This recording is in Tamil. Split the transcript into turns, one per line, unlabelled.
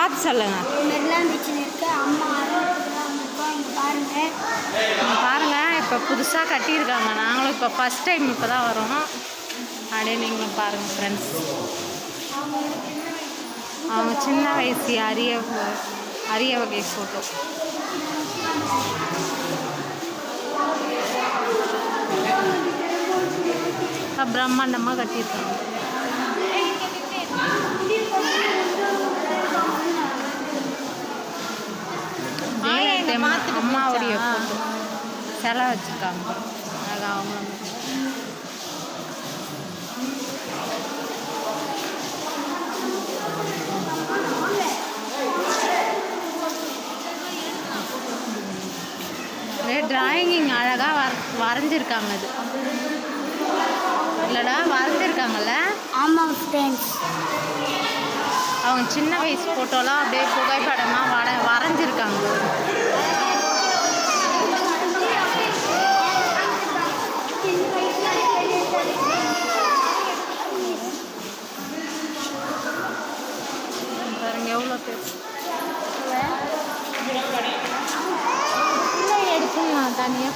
பார்த்து சொல்லுங்க.
மெரினா பீச்சில் இருக்க அம்மா
பாருங்கள், இப்போ புதுசாக கட்டியிருக்காங்க. நாங்களும் இப்போ ஃபஸ்ட் டைம் இப்போ தான் வரோம். அப்படியே நீங்களும் பாருங்கள் ஃப்ரெண்ட்ஸ். அவங்க சின்ன வயசு அரிய வகை ஃபோட்டோ. பிரம்மாண்டமாக கட்டியிருக்காங்க. அம்மாவுடைய ஃபோட்டோ சிலை வச்சுருக்காங்க. அழகாக அவங்க டிராயிங் அழகாக வரைஞ்சிருக்காங்க. அது இல்லைடா, வரைஞ்சிருக்காங்கல்ல.
ஆமாம் ஃப்ரெண்ட்ஸ்,
அவங்க சின்ன வயசு ஃபோட்டோலாம் அப்படியே புகைப்படமாக வரைஞ்சிருக்காங்க. பாருங்க எவ்வளோ பேர் எடுக்கணும். தனியாக